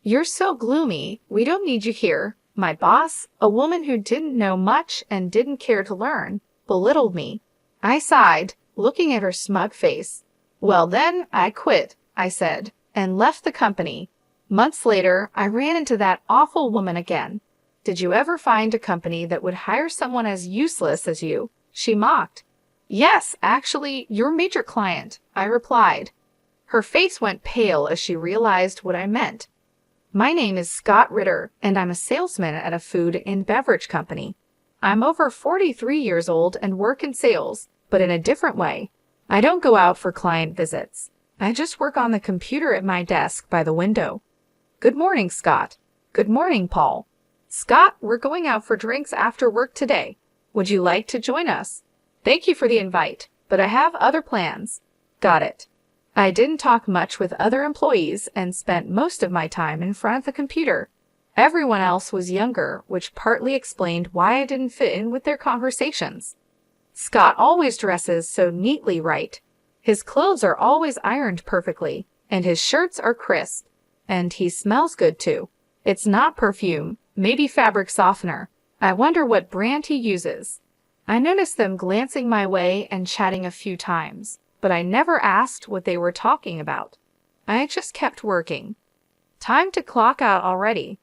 You're so gloomy. We don't need you here. My boss, a woman who didn't know much and didn't care to learn, belittled me. I sighed, looking at her smug face. Well then, I quit, I said, and left the company. Months later, I ran into that awful woman again. Did you ever find a company that would hire someone as useless as you? She mocked. Yes, actually, your major client, I replied. Her face went pale as she realized what I meant. My name is Scott Ritter, and I'm a salesman at a food and beverage company. I'm over 43 years old and work in sales, but in a different way. I don't go out for client visits. I just work on the computer at my desk by the window. Good morning, Scott. Good morning, Paul. Scott, we're going out for drinks after work today. Would you like to join us? Thank you for the invite, but I have other plans. Got it. I didn't talk much with other employees and spent most of my time in front of the computer. Everyone else was younger, which partly explained why I didn't fit in with their conversations. Scott always dresses so neatly right. His clothes are always ironed perfectly, and his shirts are crisp. And he smells good too. It's not perfume, maybe fabric softener. I wonder what brand he uses. I noticed them glancing my way and chatting a few times, but I never asked what they were talking about. I just kept working. Time to clock out already.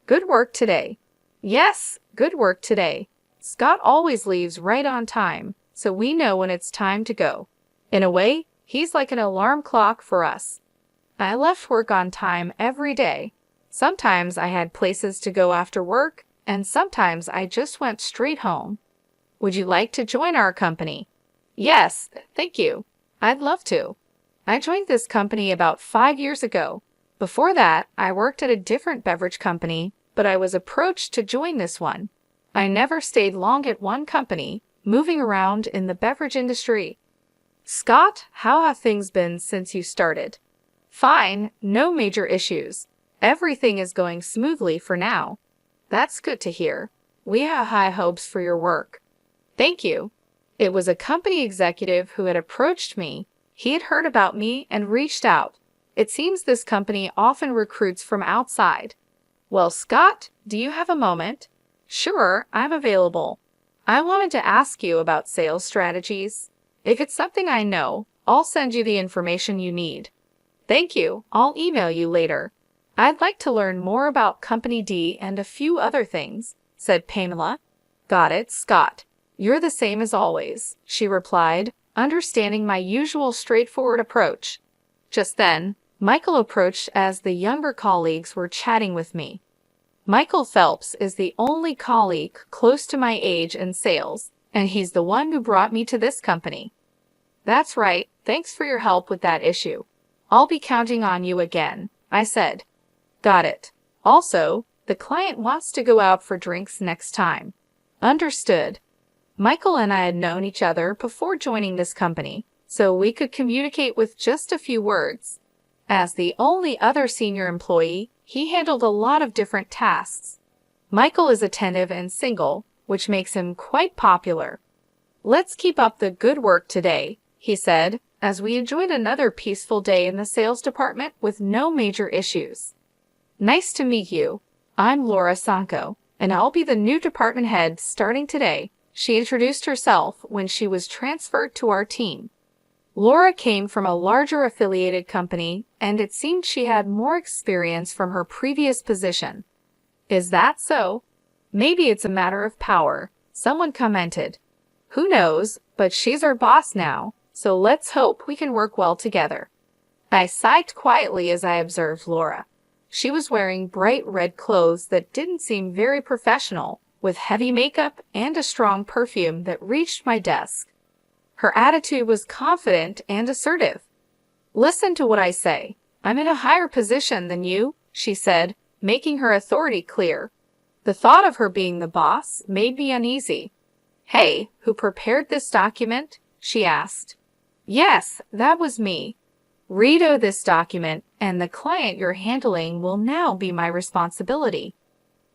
Good work today. Yes, good work today. Scott always leaves right on time, so we know when it's time to go. In a way, he's like an alarm clock for us. I left work on time every day. Sometimes I had places to go after work, and sometimes I just went straight home. Would you like to join our company? Yes, thank you. I'd love to. I joined this company about 5 years ago. Before that, I worked at a different beverage company, but I was approached to join this one. I never stayed long at one company, moving around in the beverage industry. Scott, how have things been since you started? Fine, no major issues. Everything is going smoothly for now. That's good to hear. We have high hopes for your work. Thank you. It was a company executive who had approached me. He had heard about me and reached out. It seems this company often recruits from outside. Well, Scott, do you have a moment? Sure, I'm available. I wanted to ask you about sales strategies. If it's something I know, I'll send you the information you need. Thank you. I'll email you later. I'd like to learn more about Company D and a few other things, said Pamela. Got it, Scott. You're the same as always, she replied, understanding my usual straightforward approach. Just then, Michael approached as the younger colleagues were chatting with me. Michael Phelps is the only colleague close to my age in sales, and he's the one who brought me to this company. That's right, thanks for your help with that issue. I'll be counting on you again, I said. Got it. Also, the client wants to go out for drinks next time. Understood. Michael and I had known each other before joining this company, so we could communicate with just a few words. As the only other senior employee, he handled a lot of different tasks. Michael is attentive and single, which makes him quite popular. Let's keep up the good work today, he said, as we enjoyed another peaceful day in the sales department with no major issues. Nice to meet you. I'm Laura Sanko, and I'll be the new department head starting today. She introduced herself when she was transferred to our team. Laura came from a larger affiliated company, and it seemed she had more experience from her previous position. Is that so? Maybe it's a matter of power, someone commented. Who knows, but she's our boss now, so let's hope we can work well together. I sighed quietly as I observed Laura. She was wearing bright red clothes that didn't seem very professional, with heavy makeup and a strong perfume that reached my desk. Her attitude was confident and assertive. Listen to what I say. I'm in a higher position than you, she said, making her authority clear. The thought of her being the boss made me uneasy. Hey, who prepared this document? She asked. Yes, that was me. Read this document, and the client you're handling will now be my responsibility.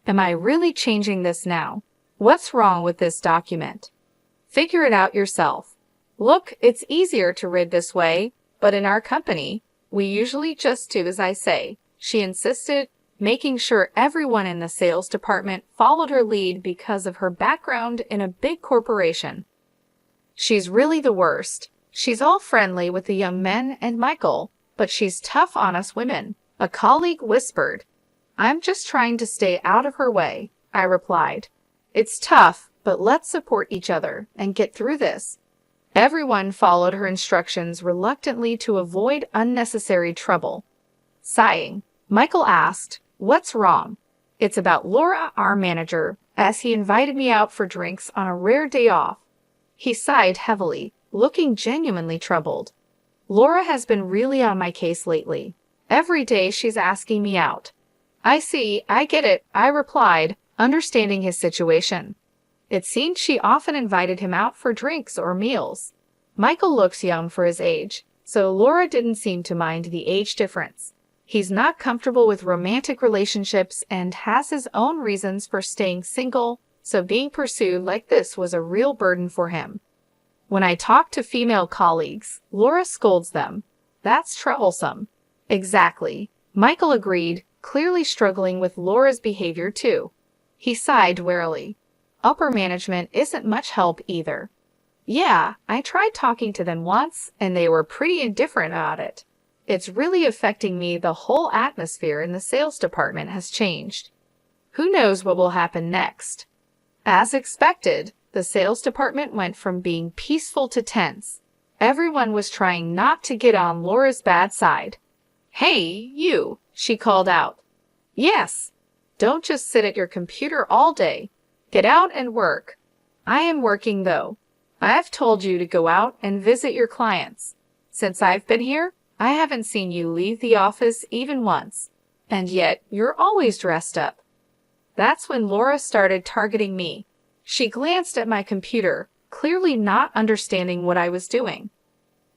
Am I really changing this now? What's wrong with this document? Figure it out yourself. Look, it's easier to read this way, but in our company, we usually just do as I say, she insisted, making sure everyone in the sales department followed her lead because of her background in a big corporation. She's really the worst. She's all friendly with the young men and Michael, but she's tough on us women, a colleague whispered. I'm just trying to stay out of her way, I replied. It's tough, but let's support each other and get through this. Everyone followed her instructions reluctantly to avoid unnecessary trouble. Sighing, Michael asked, "What's wrong?" "It's about Laura, our manager, as he invited me out for drinks on a rare day off." He sighed heavily, looking genuinely troubled. "Laura has been really on my case lately. Every day she's asking me out." "I see, I get it," I replied, understanding his situation. It seemed she often invited him out for drinks or meals. Michael looks young for his age, so Laura didn't seem to mind the age difference. He's not comfortable with romantic relationships and has his own reasons for staying single, so being pursued like this was a real burden for him. When I talk to female colleagues, Laura scolds them. That's troublesome. Exactly. Michael agreed, clearly struggling with Laura's behavior too. He sighed wearily. Upper management isn't much help either. Yeah, I tried talking to them once, and they were pretty indifferent about it. It's really affecting me. The whole atmosphere in the sales department has changed. Who knows what will happen next? As expected, the sales department went from being peaceful to tense. Everyone was trying not to get on Laura's bad side. "Hey, you," she called out. "Yes. Don't just sit at your computer all day. Get out and work." "I am working though. I've told you to go out and visit your clients. Since I've been here, I haven't seen you leave the office even once. And yet, you're always dressed up." That's when Laura started targeting me. She glanced at my computer, clearly not understanding what I was doing.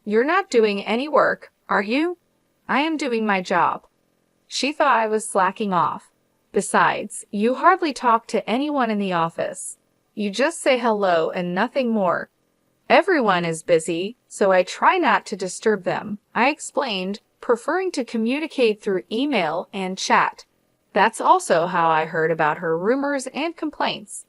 "You're not doing any work, are you?" "I am doing my job." She thought I was slacking off. "Besides, you hardly talk to anyone in the office. You just say hello and nothing more." "Everyone is busy, so I try not to disturb them," I explained, preferring to communicate through email and chat. That's also how I heard about her rumors and complaints.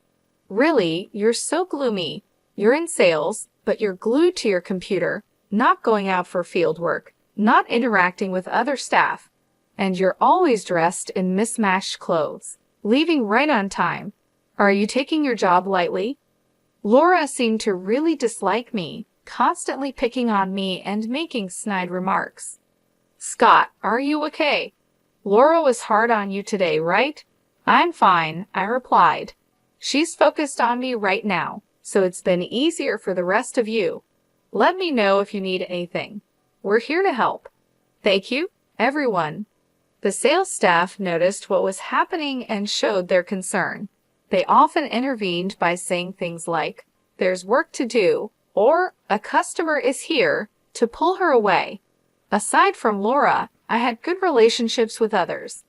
"Really, you're so gloomy. You're in sales, but you're glued to your computer, not going out for field work, not interacting with other staff. And you're always dressed in mismatched clothes, leaving right on time. Are you taking your job lightly?" Laura seemed to really dislike me, constantly picking on me and making snide remarks. "Scott, are you okay? Laura was hard on you today, right?" "I'm fine," I replied. "She's focused on me right now, so it's been easier for the rest of you. Let me know if you need anything. We're here to help." "Thank you, everyone." The sales staff noticed what was happening and showed their concern. They often intervened by saying things like, "There's work to do," or "A customer is here," to pull her away. Aside from Laura, I had good relationships with others.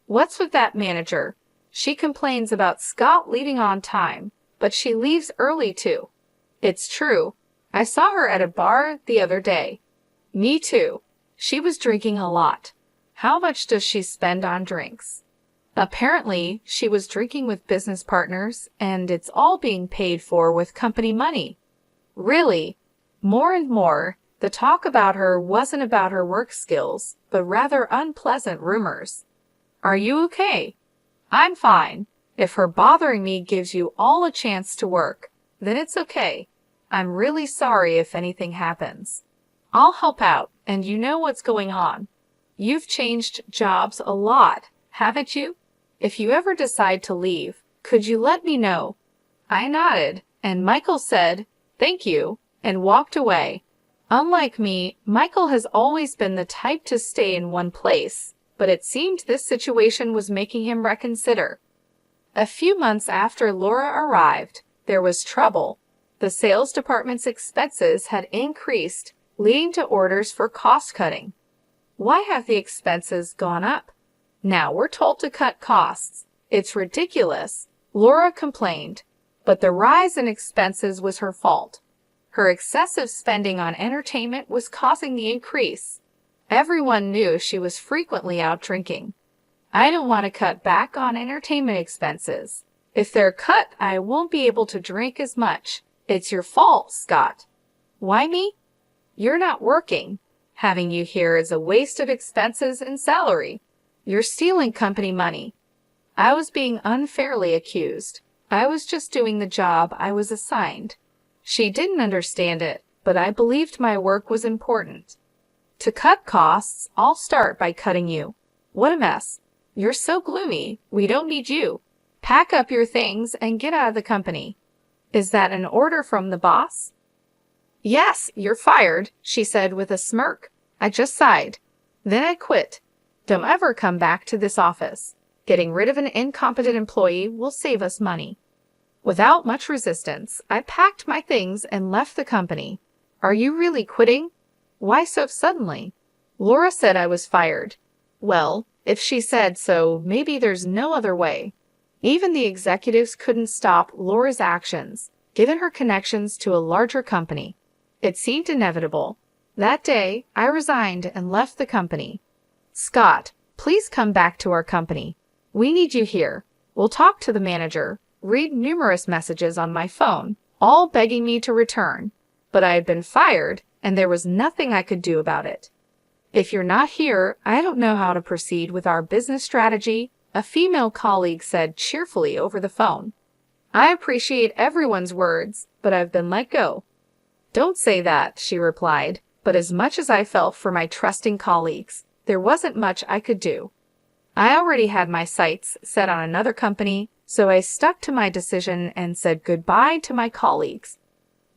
"What's with that manager? She complains about Scott leaving on time, but she leaves early too." "It's true. I saw her at a bar the other day." "Me too. She was drinking a lot." "How much does she spend on drinks?" "Apparently, she was drinking with business partners, and it's all being paid for with company money." "Really?" More and more, the talk about her wasn't about her work skills, but rather unpleasant rumors. "Are you okay?" "I'm fine. If her bothering me gives you all a chance to work, then it's okay. I'm really sorry if anything happens. I'll help out, and you know what's going on. You've changed jobs a lot, haven't you? If you ever decide to leave, could you let me know?" I nodded, and Michael said, "Thank you," and walked away. Unlike me, Michael has always been the type to stay in one place, but it seemed this situation was making him reconsider. A few months after Laura arrived, there was trouble. The sales department's expenses had increased, leading to orders for cost-cutting. Why have the expenses gone up? Now we're told to cut costs. It's ridiculous, Laura complained, but the rise in expenses was her fault. Her excessive spending on entertainment was causing the increase. Everyone knew she was frequently out drinking. I don't want to cut back on entertainment expenses. If they're cut, I won't be able to drink as much. It's your fault, Scott. Why me? You're not working. Having you here is a waste of expenses and salary. You're stealing company money. I was being unfairly accused. I was just doing the job I was assigned. She didn't understand it, but I believed my work was important. To cut costs, I'll start by cutting you. What a mess. You're so gloomy. We don't need you. Pack up your things and get out of the company. Is that an order from the boss? Yes, you're fired, she said with a smirk. I just sighed. Then I quit. Don't ever come back to this office. Getting rid of an incompetent employee will save us money. Without much resistance, I packed my things and left the company. Are you really quitting? Why so suddenly? Laura said I was fired. Well, if she said so, maybe there's no other way. Even the executives couldn't stop Laura's actions, given her connections to a larger company. It seemed inevitable. That day, I resigned and left the company. Scott, please come back to our company. We need you here. We'll talk to the manager, read numerous messages on my phone, all begging me to return. But I had been fired, and there was nothing I could do about it. If you're not here, I don't know how to proceed with our business strategy, a female colleague said cheerfully over the phone. I appreciate everyone's words, but I've been let go. Don't say that, she replied, but as much as I felt for my trusting colleagues, there wasn't much I could do. I already had my sights set on another company, so I stuck to my decision and said goodbye to my colleagues.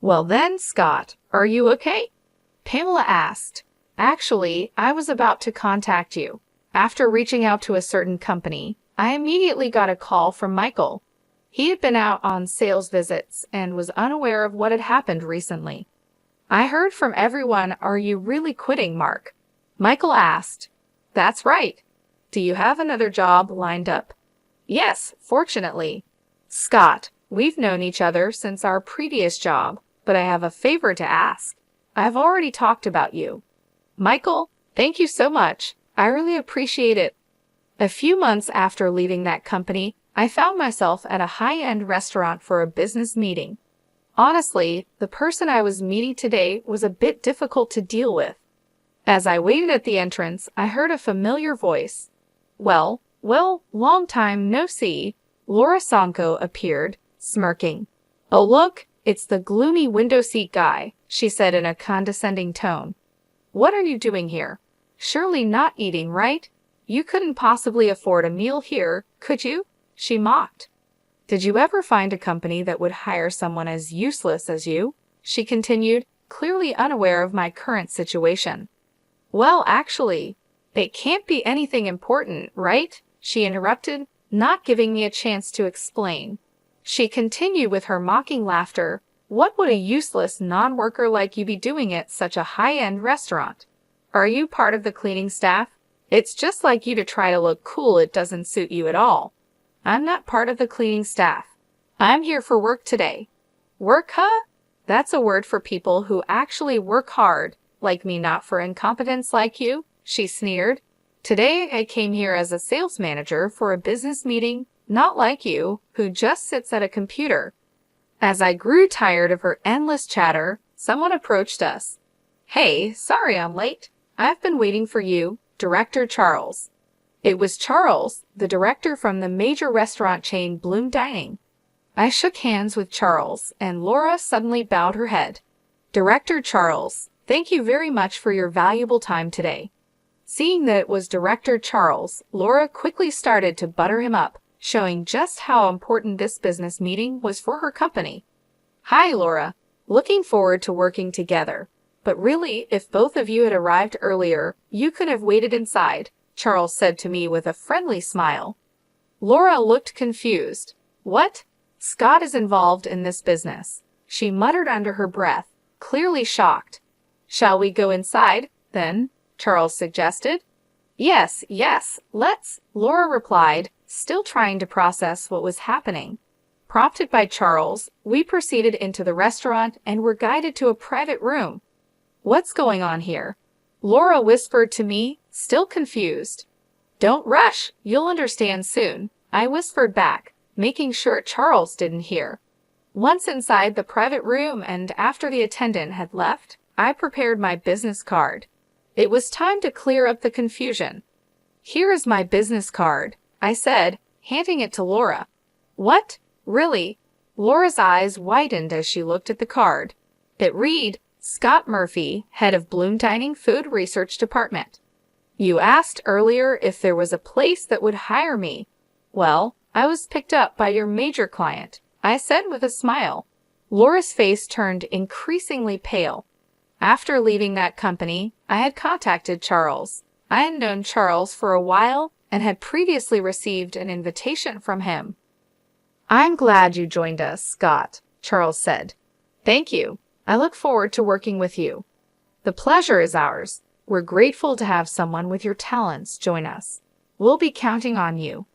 Well then, Scott, are you okay? Pamela asked. Actually, I was about to contact you. After reaching out to a certain company, I immediately got a call from Michael. He had been out on sales visits and was unaware of what had happened recently. I heard from everyone, are you really quitting, Mark? Michael asked. That's right. Do you have another job lined up? Yes, fortunately. Scott, we've known each other since our previous job, but I have a favor to ask. I've already talked about you. Michael, thank you so much. I really appreciate it. A few months after leaving that company, I found myself at a high-end restaurant for a business meeting. Honestly, the person I was meeting today was a bit difficult to deal with. As I waited at the entrance, I heard a familiar voice. Well, long time no see. Laura Sonko appeared, smirking. Oh look, it's the gloomy window seat guy, she said in a condescending tone. What are you doing here? Surely not eating, right? You couldn't possibly afford a meal here, could you? She mocked. Did you ever find a company that would hire someone as useless as you? She continued, clearly unaware of my current situation. Well, actually, it can't be anything important, right? She interrupted, not giving me a chance to explain. She continued with her mocking laughter. What would a useless non-worker like you be doing at such a high-end restaurant? Are you part of the cleaning staff? It's just like you to try to look cool. It doesn't suit you at all. I'm not part of the cleaning staff. I'm here for work today. Work, huh? That's a word for people who actually work hard, like me, not for incompetence like you, she sneered. Today I came here as a sales manager for a business meeting, not like you, who just sits at a computer. As I grew tired of her endless chatter, someone approached us. Hey, sorry I'm late. I've been waiting for you, Director Charles. It was Charles, the director from the major restaurant chain Bloom Dining. I shook hands with Charles, and Laura suddenly bowed her head. Director Charles, thank you very much for your valuable time today. Seeing that it was Director Charles, Laura quickly started to butter him up, showing just how important this business meeting was for her company. Hi, Laura. Looking forward to working together. But really, if both of you had arrived earlier, you could have waited inside, Charles said to me with a friendly smile. Laura looked confused. What? Scott is involved in this business, she muttered under her breath, clearly shocked. Shall we go inside, then? Charles suggested. Yes, let's, Laura replied, still trying to process what was happening. Prompted by Charles, we proceeded into the restaurant and were guided to a private room. What's going on here? Laura whispered to me, still confused. Don't rush, you'll understand soon, I whispered back, making sure Charles didn't hear. Once inside the private room and after the attendant had left, I prepared my business card. It was time to clear up the confusion. Here is my business card, I said, handing it to Laura. What? Really? Laura's eyes widened as she looked at the card. It read, Scott Murphy, head of Bloom Dining Food Research Department. You asked earlier if there was a place that would hire me. Well, I was picked up by your major client, I said with a smile. Laura's face turned increasingly pale. After leaving that company, I had contacted Charles. I had known Charles for a while and had previously received an invitation from him. I'm glad you joined us, Scott, Charles said. Thank you. I look forward to working with you. The pleasure is ours. We're grateful to have someone with your talents join us. We'll be counting on you.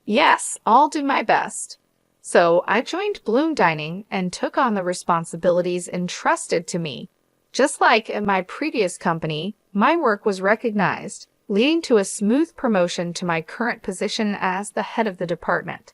Yes, I'll do my best. So I joined Bloom Dining and took on the responsibilities entrusted to me. Just like in my previous company, my work was recognized, leading to a smooth promotion to my current position as the head of the department.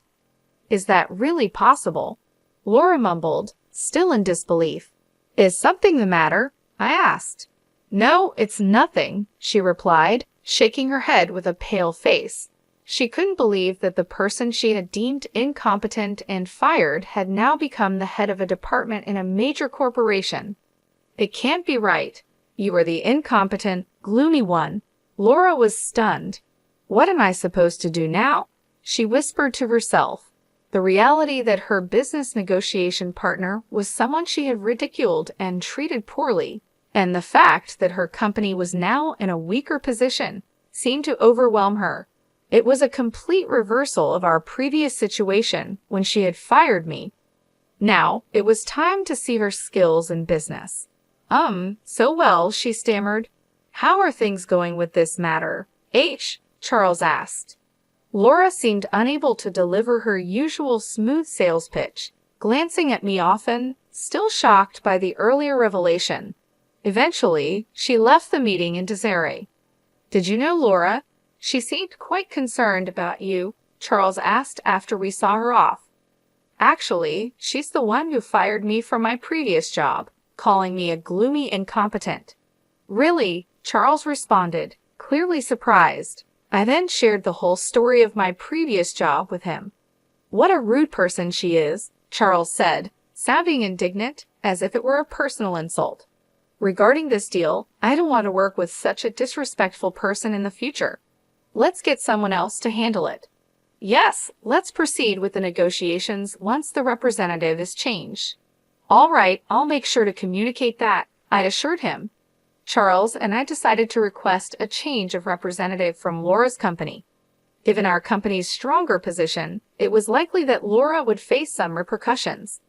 Is that really possible? Laura mumbled, still in disbelief. Is something the matter? I asked. No, it's nothing, she replied, shaking her head with a pale face. She couldn't believe that the person she had deemed incompetent and fired had now become the head of a department in a major corporation. It can't be right. You are the incompetent, gloomy one. Laura was stunned. What am I supposed to do now? She whispered to herself. The reality that her business negotiation partner was someone she had ridiculed and treated poorly, and the fact that her company was now in a weaker position, seemed to overwhelm her. It was a complete reversal of our previous situation when she had fired me. Now, it was time to see her skills in business. So well, she stammered. How are things going with this matter? Charles asked. Laura seemed unable to deliver her usual smooth sales pitch, glancing at me often, still shocked by the earlier revelation. Eventually, she left the meeting in disarray. Did you know Laura? She seemed quite concerned about you, Charles asked after we saw her off. Actually, she's the one who fired me from my previous job, calling me a gloomy incompetent. Really? Charles responded, clearly surprised. I then shared the whole story of my previous job with him. What a rude person she is, Charles said, sounding indignant, as if it were a personal insult. Regarding this deal, I don't want to work with such a disrespectful person in the future. Let's get someone else to handle it. Yes, let's proceed with the negotiations once the representative is changed. All right, I'll make sure to communicate that, I assured him. Charles and I decided to request a change of representative from Laura's company. Given our company's stronger position, it was likely that Laura would face some repercussions.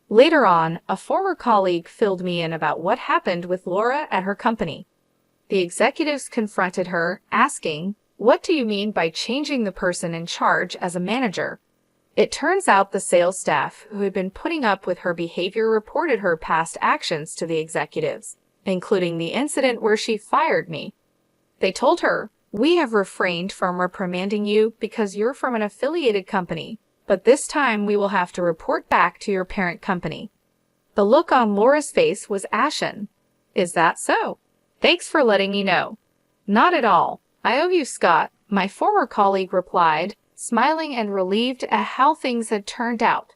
Later on, a former colleague filled me in about what happened with Laura at her company. The executives confronted her, asking, "What do you mean by changing the person in charge as a manager?" It turns out the sales staff who had been putting up with her behavior reported her past actions to the executives, including the incident where she fired me. They told her, "We have refrained from reprimanding you because you're from an affiliated company, but this time we will have to report back to your parent company." The look on Laura's face was ashen. "Is that so? Thanks for letting me know." "Not at all. I owe you, Scott," my former colleague replied, smiling and relieved at how things had turned out.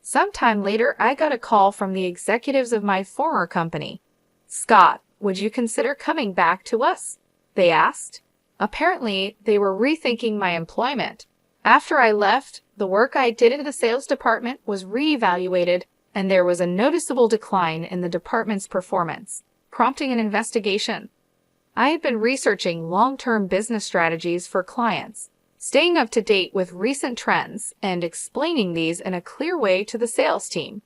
Sometime later, I got a call from the executives of my former company. "Scott, would you consider coming back to us?" they asked. Apparently, they were rethinking my employment. After I left, the work I did in the sales department was reevaluated, and there was a noticeable decline in the department's performance, prompting an investigation. I had been researching long-term business strategies for clients, staying up to date with recent trends, and explaining these in a clear way to the sales team.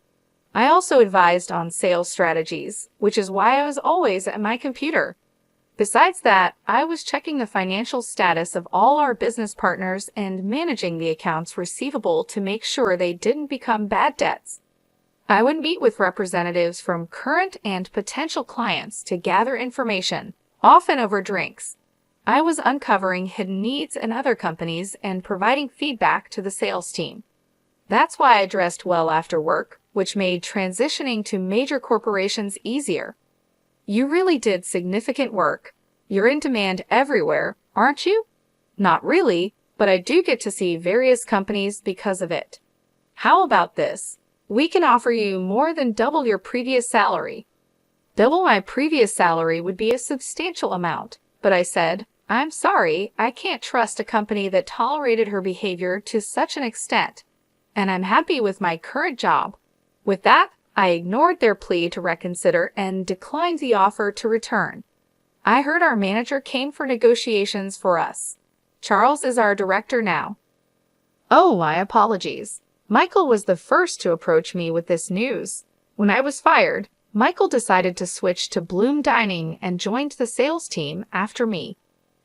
I also advised on sales strategies, which is why I was always at my computer. Besides that, I was checking the financial status of all our business partners and managing the accounts receivable to make sure they didn't become bad debts. I would meet with representatives from current and potential clients to gather information, often over drinks. I was uncovering hidden needs in other companies and providing feedback to the sales team. That's why I dressed well after work, which made transitioning to major corporations easier. You really did significant work. You're in demand everywhere, aren't you? Not really, but I do get to see various companies because of it. How about this? We can offer you more than double your previous salary. Double my previous salary would be a substantial amount, but I said, I'm sorry, I can't trust a company that tolerated her behavior to such an extent, and I'm happy with my current job. With that, I ignored their plea to reconsider and declined the offer to return. I heard our manager came for negotiations for us. Charles is our director now. Oh, my apologies. Michael was the first to approach me with this news. When I was fired, Michael decided to switch to Bloom Dining and joined the sales team after me.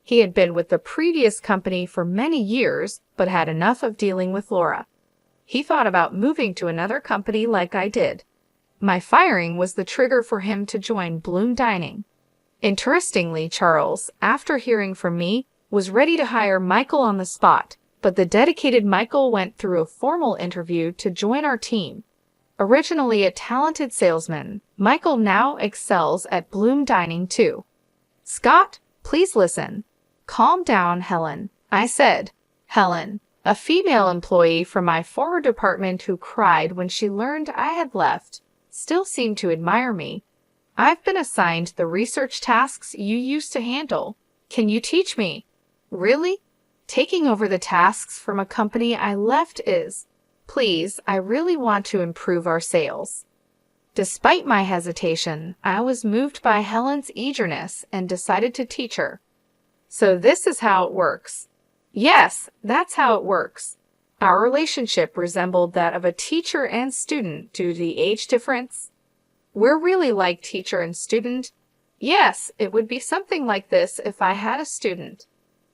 He had been with the previous company for many years, but had enough of dealing with Laura. He thought about moving to another company like I did. My firing was the trigger for him to join Bloom Dining. Interestingly, Charles, after hearing from me, was ready to hire Michael on the spot, but the dedicated Michael went through a formal interview to join our team. Originally a talented salesman, Michael now excels at Bloom Dining too. Scott, please listen. Calm down, Helen, I said. Helen, a female employee from my former department who cried when she learned I had left, still seemed to admire me. I've been assigned the research tasks you used to handle. Can you teach me? Really? Taking over the tasks from a company I left is... Please, I really want to improve our sales. Despite my hesitation, I was moved by Helen's eagerness and decided to teach her. So this is how it works. Yes, that's how it works. Our relationship resembled that of a teacher and student due to the age difference. We're really like teacher and student. Yes, it would be something like this if I had a student.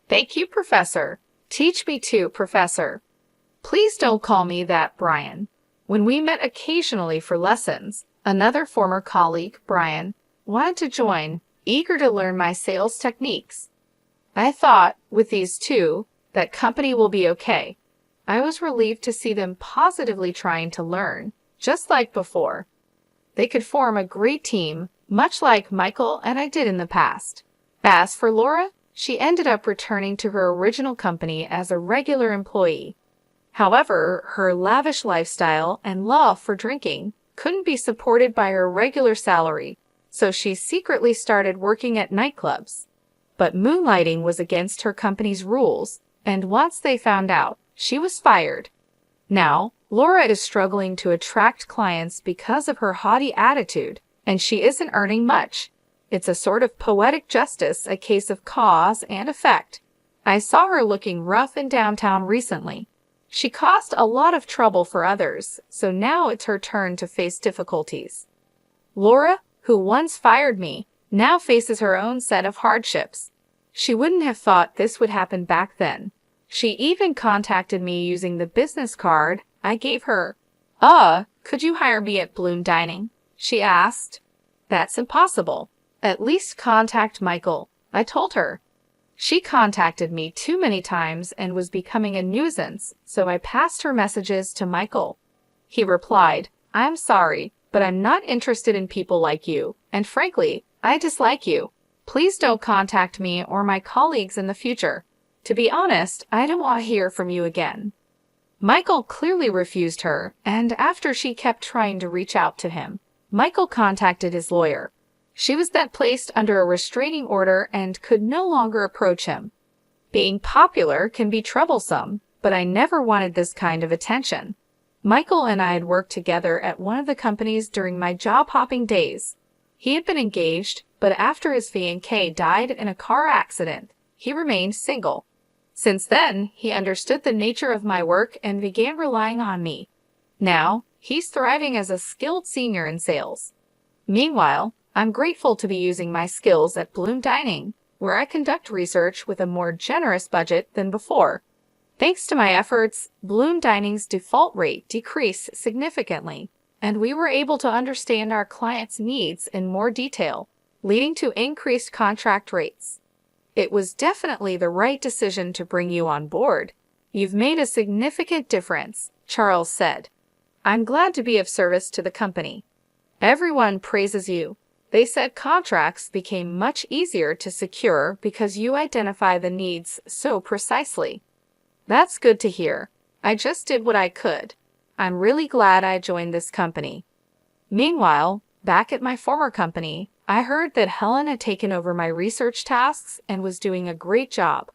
Thank you, Professor. Teach me too, Professor. Please don't call me that, Brian. When we met occasionally for lessons, another former colleague, Brian, wanted to join, eager to learn my sales techniques. I thought, with these two, that company will be okay. I was relieved to see them positively trying to learn, just like before. They could form a great team, much like Michael and I did in the past. As for Laura, she ended up returning to her original company as a regular employee. However, her lavish lifestyle and love for drinking couldn't be supported by her regular salary, so she secretly started working at nightclubs. But moonlighting was against her company's rules, and once they found out, she was fired. Now, Laura is struggling to attract clients because of her haughty attitude, and she isn't earning much. It's a sort of poetic justice, a case of cause and effect. I saw her looking rough in downtown recently. She caused a lot of trouble for others, so now it's her turn to face difficulties. Laura, who once fired me, now faces her own set of hardships. She wouldn't have thought this would happen back then. She even contacted me using the business card I gave her. Could you hire me at Bloom Dining? She asked. That's impossible. At least contact Michael, I told her. She contacted me too many times and was becoming a nuisance, so I passed her messages to Michael. He replied, I'm sorry, but I'm not interested in people like you, and frankly, I dislike you. Please don't contact me or my colleagues in the future. To be honest, I don't want to hear from you again. Michael clearly refused her, and after she kept trying to reach out to him, Michael contacted his lawyer. She was then placed under a restraining order and could no longer approach him. Being popular can be troublesome, but I never wanted this kind of attention. Michael and I had worked together at one of the companies during my job-hopping days. He had been engaged, but after his fiancée died in a car accident, he remained single. Since then, he understood the nature of my work and began relying on me. Now, he's thriving as a skilled senior in sales. Meanwhile, I'm grateful to be using my skills at Bloom Dining, where I conduct research with a more generous budget than before. Thanks to my efforts, Bloom Dining's default rate decreased significantly, and we were able to understand our clients' needs in more detail, leading to increased contract rates. It was definitely the right decision to bring you on board. You've made a significant difference, Charles said. I'm glad to be of service to the company. Everyone praises you. They said contracts became much easier to secure because you identify the needs so precisely. That's good to hear. I just did what I could. I'm really glad I joined this company. Meanwhile, back at my former company, I heard that Helen had taken over my research tasks and was doing a great job.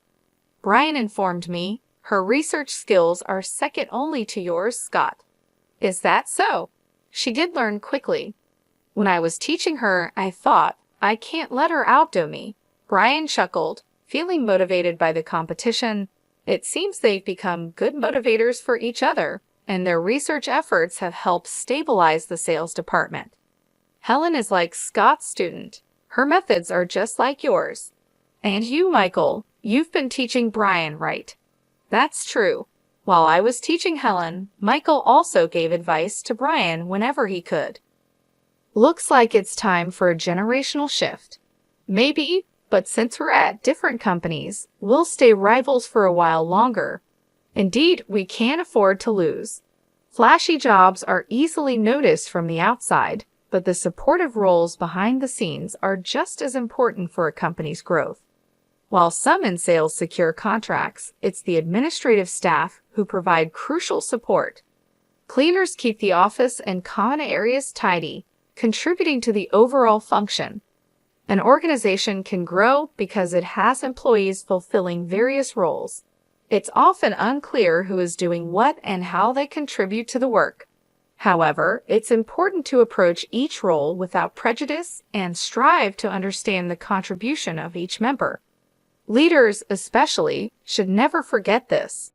Brian informed me her research skills are second only to yours, Scott. Is that so? She did learn quickly. When I was teaching her, I thought, I can't let her outdo me. Brian chuckled, feeling motivated by the competition. It seems they've become good motivators for each other, and their research efforts have helped stabilize the sales department. Helen is like Scott's student. Her methods are just like yours. And you, Michael, you've been teaching Brian, right? That's true. While I was teaching Helen, Michael also gave advice to Brian whenever he could. Looks like it's time for a generational shift. Maybe, but since we're at different companies, we'll stay rivals for a while longer. Indeed, we can't afford to lose. Flashy jobs are easily noticed from the outside, but the supportive roles behind the scenes are just as important for a company's growth. While some in sales secure contracts, it's the administrative staff who provide crucial support. Cleaners keep the office and common areas tidy, contributing to the overall function. An organization can grow because it has employees fulfilling various roles. It's often unclear who is doing what and how they contribute to the work. However, it's important to approach each role without prejudice and strive to understand the contribution of each member. Leaders, especially, should never forget this.